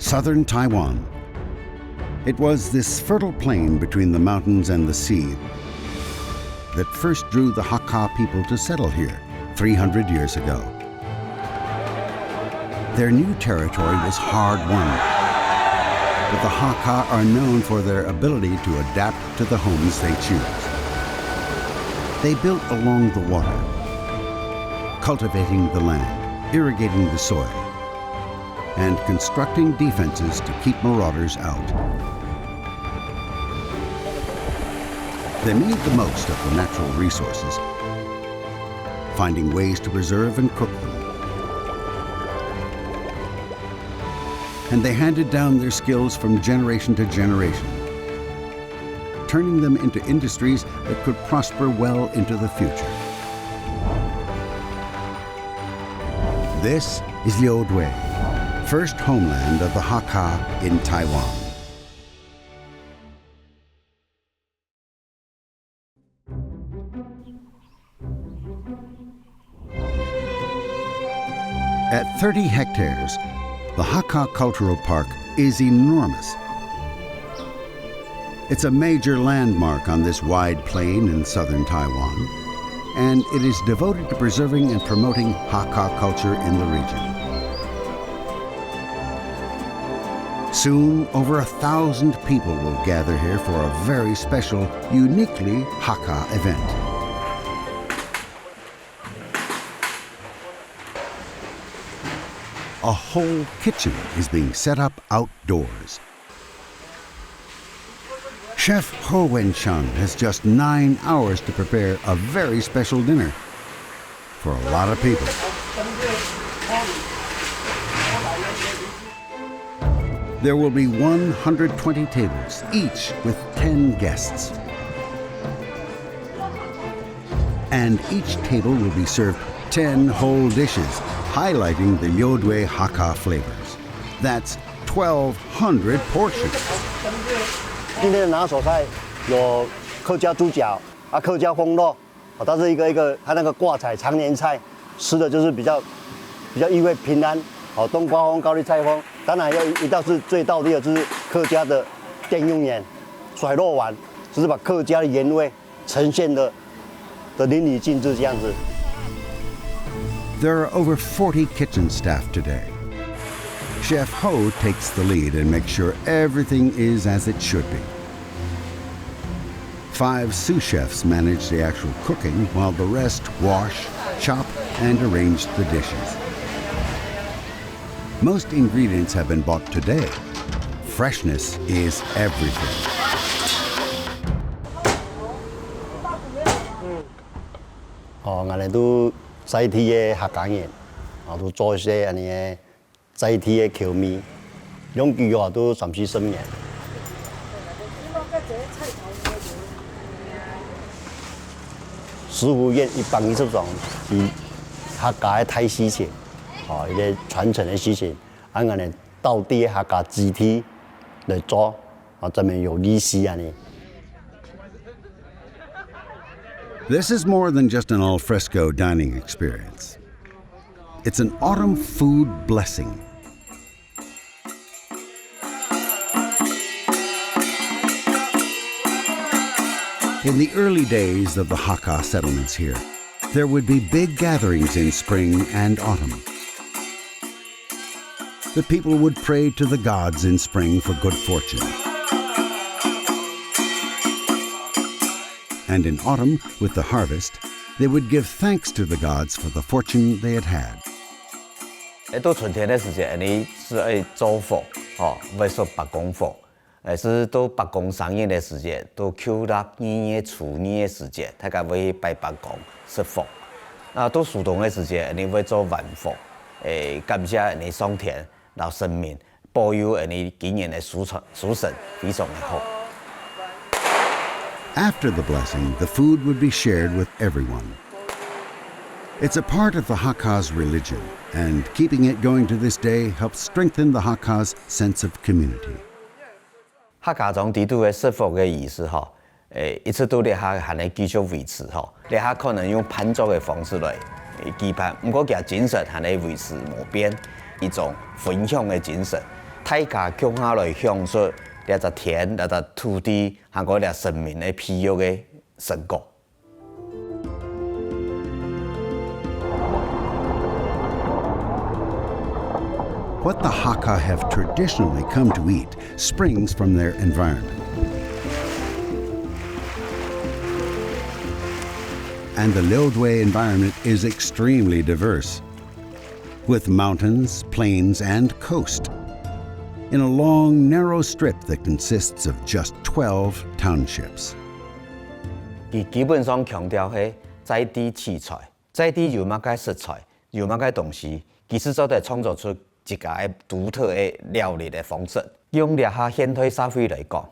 southern Taiwan. It was this fertile plain between the mountains and the sea that first drew the Hakka people to settle here 300 years ago. Their new territory was hard-won, but the Hakka are known for their ability to adapt to the homes they choose. They built along the water, cultivating the land, irrigating the soil, and constructing defenses to keep marauders out. They made the most of the natural resources, finding ways to preserve and cook them. And they handed down their skills from generation to generation, turning them into industries that could prosper well into the future. This is Liudui, first homeland of the Hakka in Taiwan. At 30 hectares, the Hakka Cultural Park is enormous. It's a major landmark on this wide plain in southern Taiwan, and it is devoted to preserving and promoting Hakka culture in the region. Soon, over 1,000 people will gather here for a very special, uniquely Hakka event. A whole kitchen is being set up outdoors. Chef Ho-Wen-Chung has just 9 hours to prepare a very special dinner for a lot of people. There will be 120 tables, each with 10 guests. And each table will be served 10 whole dishes, highlighting the Liudui Hakka flavors. That's 1,200 portions. 今天的拿手菜有客家猪脚啊，客家风肉，它是一个它那个挂彩常年菜，吃的就是比较意味平安。哦，冬瓜风、高丽菜风，当然要一道是最道地的，就是客家的电用盐甩肉丸，就是把客家的盐味呈现的淋漓尽致这样子。 There are over 40 kitchen staff today. Chef Ho takes the lead and makes sure everything is as it should be. 5 sous chefs manage the actual cooking, while the rest wash, chop, and arrange the dishes. Most ingredients have been bought today. Freshness is everything. Oh, 我哋都在地嘅客家人，都做一些安尼嘅在地嘅口味，用具嘅話都30-40年。食府宴120種是客家嘅泰事情，一個傳承嘅事情，按我哋道地嘅客家集體嚟做，真係有歷史啊你。 This is more than just an al fresco dining experience. It's an autumn food blessing. In the early days of the Hakka settlements here, there would be big gatherings in spring and autumn. The people would pray to the gods in spring for good fortune. And in autumn, with the harvest, they would give thanks to the gods for the fortune they had had. 到春天的时间，你是做佛，为说八公佛，是到八公上映的时间，到9月初2的时间，大家会拜八公是佛。到暑冬的时间，你会做晚佛，感谢你上天，然后神明保佑你今年的收成非常的好。 After the blessing, the food would be shared with everyone. It's a part of the Hakka's religion, and keeping it going to this day helps strengthen the Hakka's sense of community. 客家中地度的设佛的仪式一直都咧下还能继续维持咧下可能用盘坐的方式来举办，不过其精神还能维持没变，一种分享的精神，大家共下来享受了只田、了只土地，还有了生命的培育的成果。What the Hakka have traditionally come to eat springs from their environment. And the六堆 environment is extremely diverse, with mountains, plains, and coast, in a long, narrow strip that consists of just 12 townships. 基本上强调係在地取材，在地有乜嘅食材，有乜嘅東西，其實就係創造出一家獨特嘅料理嘅方式。用呢下現代社會嚟講，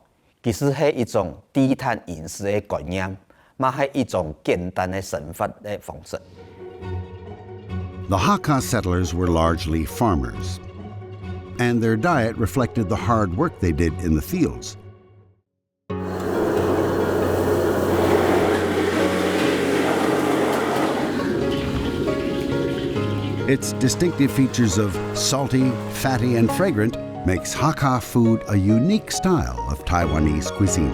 其實係一種低碳飲食嘅概念。嘛係一種簡單嘅生活嘅方式。The Hakka settlers were largely farmers, and their diet reflected the hard work they did in the fields. Its distinctive features of salty, fatty, and fragrant makes Hakka food a unique style of Taiwanese cuisine.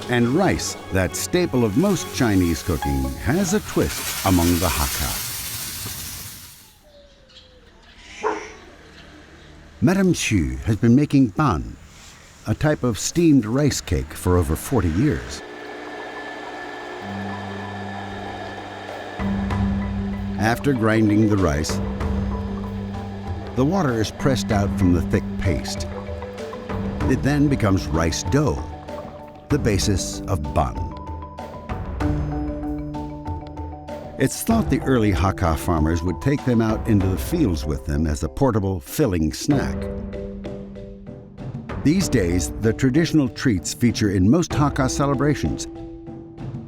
And rice, that staple of most Chinese cooking, has a twist among the Hakka. Madame Xu has been making ban, a type of steamed rice cake, for over 40 years. After grinding the rice, the water is pressed out from the thick paste. It then becomes rice dough, the basis of ban. It's thought the early Hakka farmers would take them out into the fields with them as a portable, filling snack. These days, the traditional treats feature in most Hakka celebrations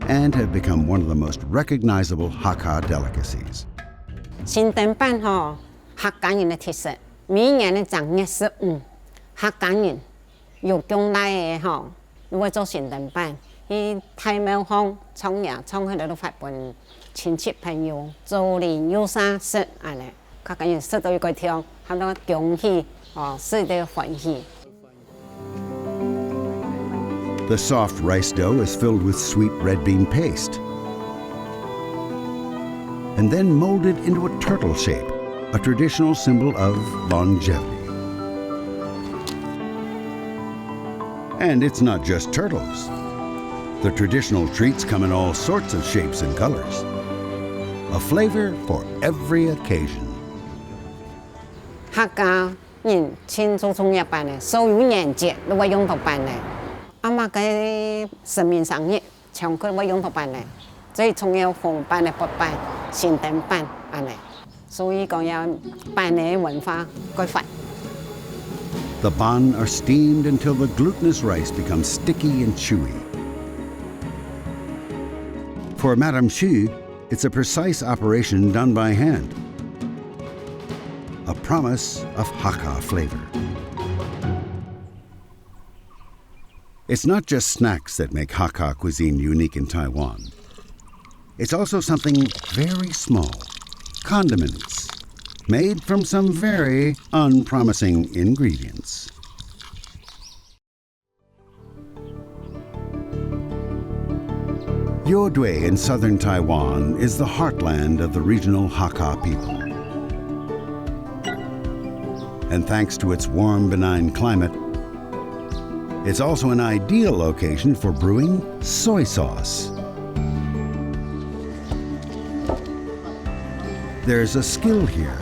and have become one of the most recognizable Hakka delicacies. 新灯板吼，客家人的特色，每年的正月15，客家人有将来的吼。如果做新灯板，去太庙方创业，创起来都发本亲戚朋友，做年有啥食安尼，客家人食到一个听，他都恭喜哦，食得欢喜。The soft rice dough is filled with sweet red bean paste, and then molded into a turtle shape, a traditional symbol of longevity. And it's not just turtles. The traditional treats come in all sorts of shapes and colors. A flavor for every occasion. 客家人庆祝创业办的，所有年节都会用到办的。阿妈嘅生命上日，常佢会用到办的，所以从有红办的不办，新灯办安尼，所以讲要办的文化改发。The ban are steamed until the glutinous rice becomes sticky and chewy. For Madame Xu, it's a precise operation done by hand. A promise of Hakka flavor. It's not just snacks that make Hakka cuisine unique in Taiwan. It's also something very small, condiments, made from some very unpromising ingredients. Yodui in southern Taiwan is the heartland of the regional Hakka people. And thanks to its warm, benign climate, it's also an ideal location for brewing soy sauce. There's a skill here,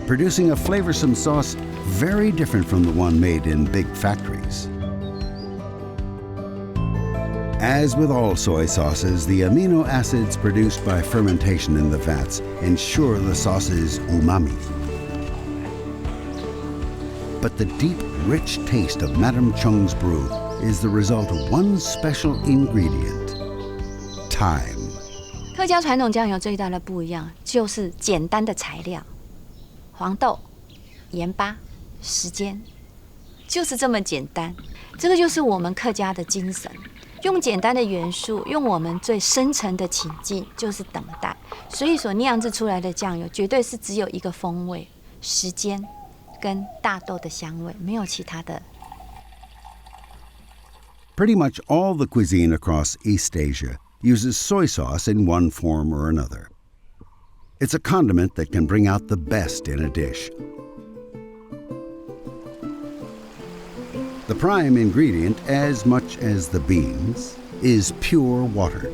producing a flavorsome sauce very different from the one made in big factories. As with all soy sauces, the amino acids produced by fermentation in the vats ensure the sauce's umami. But the deep, rich taste of Madame Chung's brew is the result of one special ingredient: time. 客家传统酱油最大的不一样就是简单的材料，黄豆、盐巴、时间，就是这么简单。这个就是我们客家的精神，用简单的元素，用我们最深层的情境，就是等待。所以所酿制出来的酱油，绝对是只有一个风味、时间跟大豆的香味，没有其他的。Pretty much all the cuisine across East Asia uses soy sauce in one form or another. It's a condiment that can bring out the best in a dish. The prime ingredient, as much as the beans, is pure water.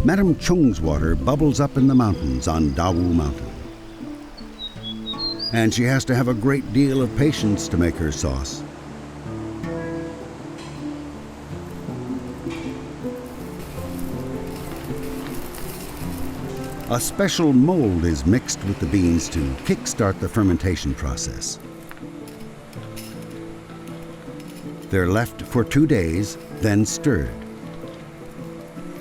Madam Chung's water bubbles up in the mountains on Dawu Mountain. And she has to have a great deal of patience to make her sauce. A special mold is mixed with the beans to kickstart the fermentation process. They're left for 2 days, then stirred.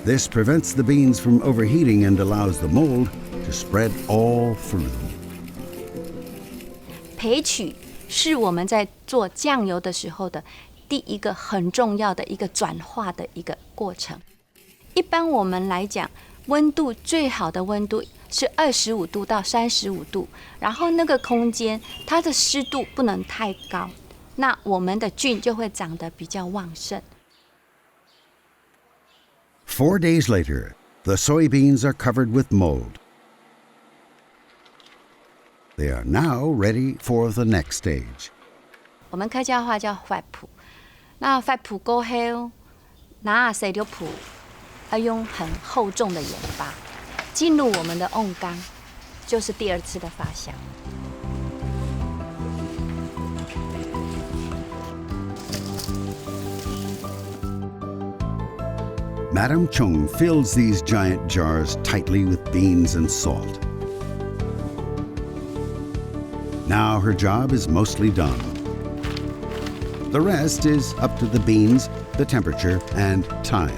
This prevents the beans from overheating and allows the mold to spread all through them. 培取是我们在做酱油的时候的第一个很重要的一个转化的一个过程。一般我们来讲，温度最好的温度是25度到35度，然后那个空间它的湿度不能太高，那我们的菌就会长得比较旺盛。4 days later, the soybeans are covered with mold. They are now ready for the next stage. 我们客家话叫发泡，那发泡过后，拿洗了泡，要用很厚重的盐巴进入我们的瓮缸，就是第二次的发酵。Madam Chung fills these giant jars tightly with beans and salt. Now her job is mostly done. The rest is up to the beans, the temperature, and time,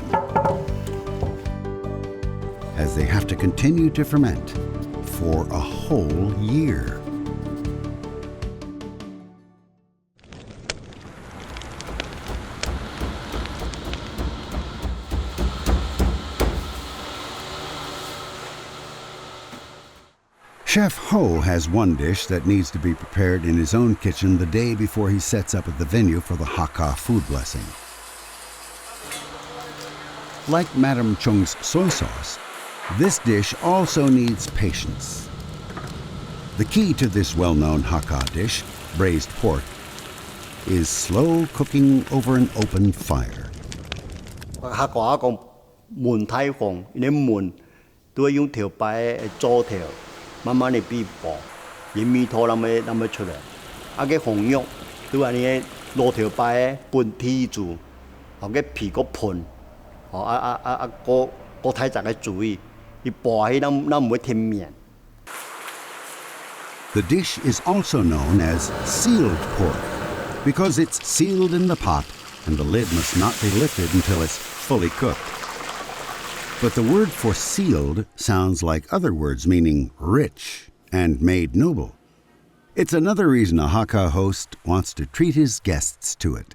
as they have to continue to ferment for a whole year. Chef Ho has one dish that needs to be prepared in his own kitchen the day before he sets up at the venue for the Hakka food blessing. Like Madam Chung's soy sauce, this dish also needs patience. The key to this well-known Hakka dish, braised pork, is slow cooking over an open fire. Hakka講燜太紅，你燜都係用條擺做條。慢慢地變薄，鹽味頭那麼出來。啊，個紅肉都係你攞條擺半貼住，啊個皮個盤，個睇就係注意，你薄起那唔會甜面。The dish is also known as sealed pork because it's sealed in the pot and the lid must not be lifted until it's fully cooked. But the word for sealed sounds like other words meaning rich and made noble. It's another reason a Hakka host wants to treat his guests to it.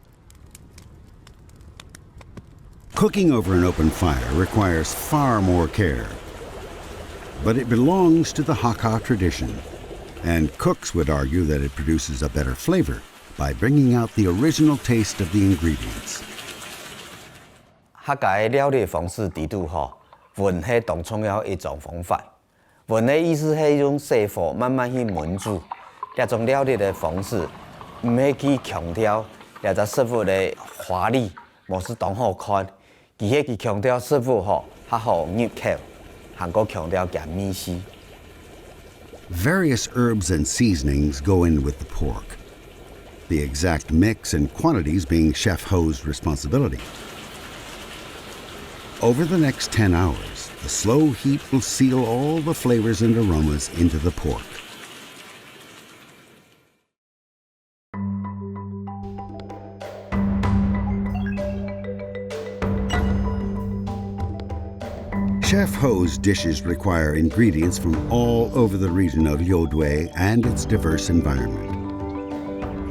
Cooking over an open fire requires far more care. But it belongs to the Hakka tradition, and cooks would argue that it produces a better flavor by bringing out the original taste of the ingredients. 客家的料理方式地度燜係當重要一種方法。燜的意思係用細火慢慢去燜煮。這種料理的方式唔係去強調這個食物的華麗，無是當好看，而係去強調食物較好入口，還個強調佢味絲。Various herbs and seasonings go in with the pork, the exact mix and quantities being Chef Ho's responsibility. Over the next 10 hours, the slow heat will seal all the flavors and aromas into the pork. Chef Ho's dishes require ingredients from all over the region of Yodui and its diverse environment.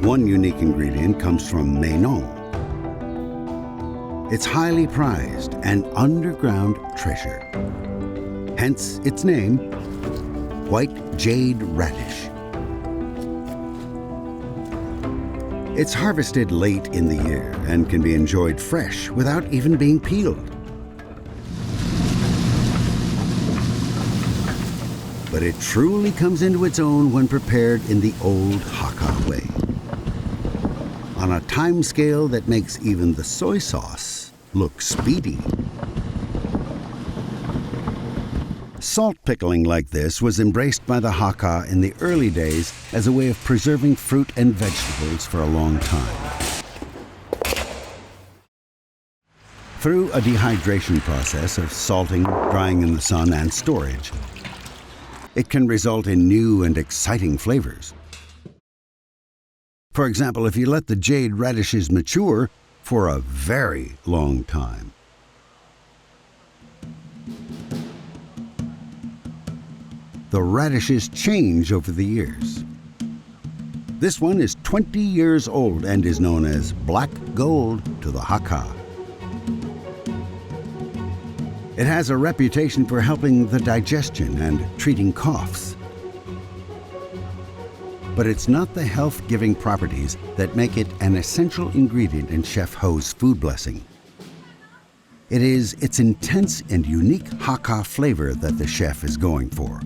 One unique ingredient comes from Meinong. It's highly prized, an underground treasure. Hence its name, white jade radish. It's harvested late in the year and can be enjoyed fresh without even being peeled. But it truly comes into its own when prepared in the old Hakka way, on a time scale that makes even the soy sauce look speedy. Salt pickling like this was embraced by the Hakka in the early days as a way of preserving fruit and vegetables for a long time. Through a dehydration process of salting, drying in the sun, and storage, it can result in new and exciting flavors. For example, if you let the jade radishes mature for a very long time. The radishes change over the years. This one is 20 years old and is known as black gold to the Hakka. It has a reputation for helping the digestion and treating coughs. But it's not the health-giving properties that make it an essential ingredient in Chef Ho's food blessing. It is its intense and unique Hakka flavor that the chef is going for.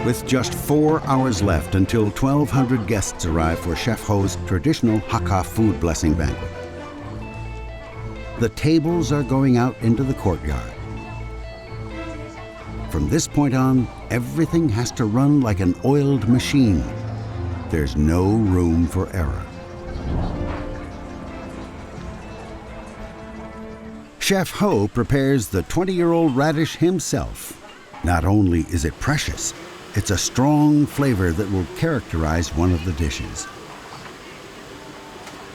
With just 4 hours left until 1,200 guests arrive for Chef Ho's traditional Hakka food blessing banquet, the tables are going out into the courtyard. From this point on, everything has to run like an oiled machine. There's no room for error. Chef Ho prepares the 20-year-old radish himself. Not only is it precious, it's a strong flavor that will characterize one of the dishes.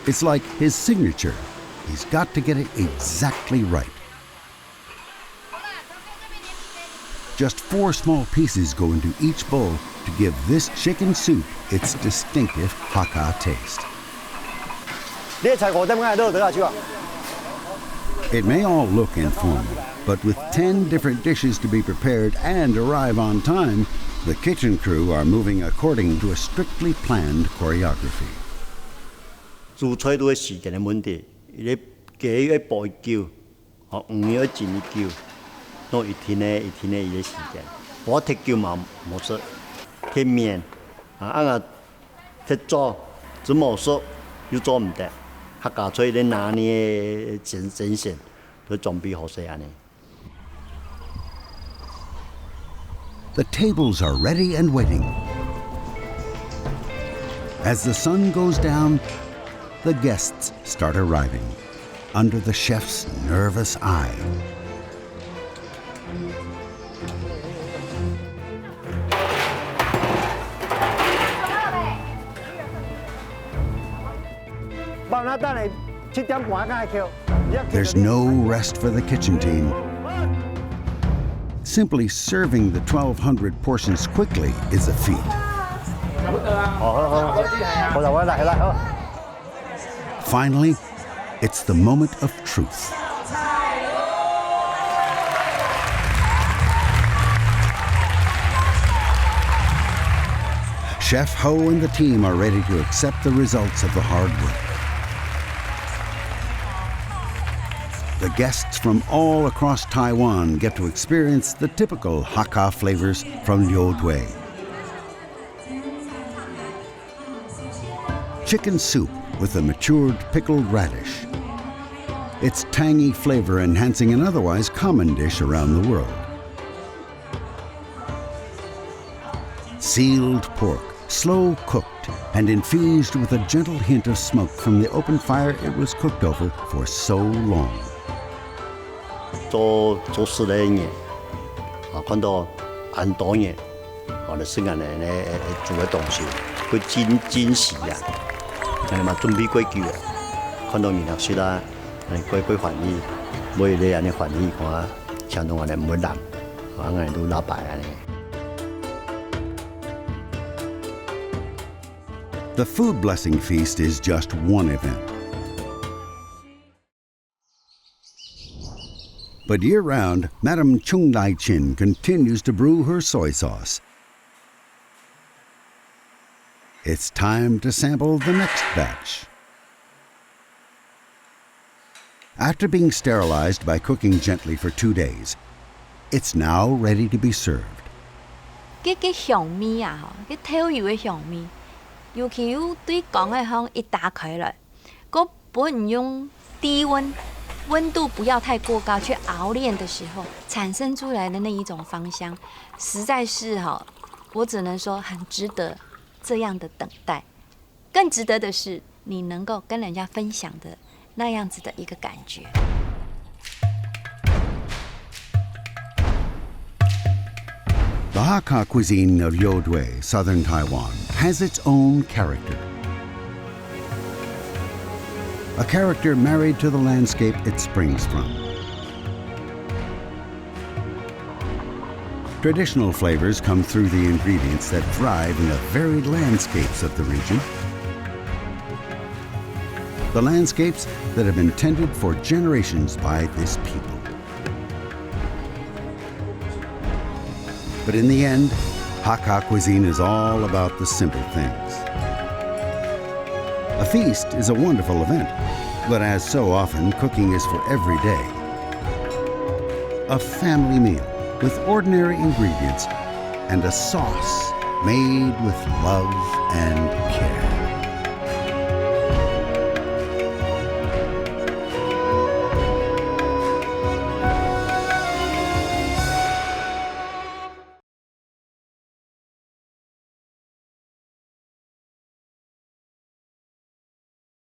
It's like his signature. He's got to get it exactly right. Just 4 small pieces go into each bowl to give this chicken soup its distinctive Hakka taste. It may all look informal, but with 10 different dishes to be prepared and arrive on time, the kitchen crew are moving according to a strictly planned choreography. 煮菜都係時間嘅問題，你幾要補救，唔要盡力救，都一天嘅一個時間。我踢救冇識，踢面啊踢做，只冇識又做唔得，客家菜你拿捏精神都準備好勢安尼。The tables are ready and waiting. As the sun goes down, the guests start arriving under the chef's nervous eye. There's no rest for the kitchen team. Simply serving the 1,200 portions quickly is a feat. Finally, it's the moment of truth. Chef Ho and the team are ready to accept the results of the hard work. The guests from all across Taiwan get to experience the typical Hakka flavors from Liu Dui. Chicken soup with a matured pickled radish. Its tangy flavor enhancing an otherwise common dish around the world. Sealed pork, slow cooked and infused with a gentle hint of smoke from the open fire it was cooked over for so long. 做10年，看到很多年，我哋時間咧做嘅東西，佢真實啊！你嘛準備過久啊，看到面色啦，過歡喜，每日安尼歡喜看，相當安尼唔會爛，安尼都老白安尼。The food blessing feast is just one event. But year-round, Madam Chung Lai Chin continues to brew her soy sauce. It's time to sample the next batch. After being sterilized by cooking gently for 2 days, it's now ready to be served. cái香味啊，cái theo油的香味，尤其有對講的香一打開來，個本用低溫，溫度不要太過高，去熬煉的時候產生出來的那一種芳香，實在是我只能說很值得這樣的等待。更值得的是，你能夠跟人家分享的那樣子的一個感覺。The Hakka cuisine of Lodui, southern Taiwan, has its own character. A character married to the landscape it springs from. Traditional flavors come through the ingredients that thrive in the varied landscapes of the region. The landscapes that have been tended for generations by this people. But in the end, Hakka cuisine is all about the simple things. A feast is a wonderful event, but as so often, cooking is for every day. A family meal with ordinary ingredients and a sauce made with love and care.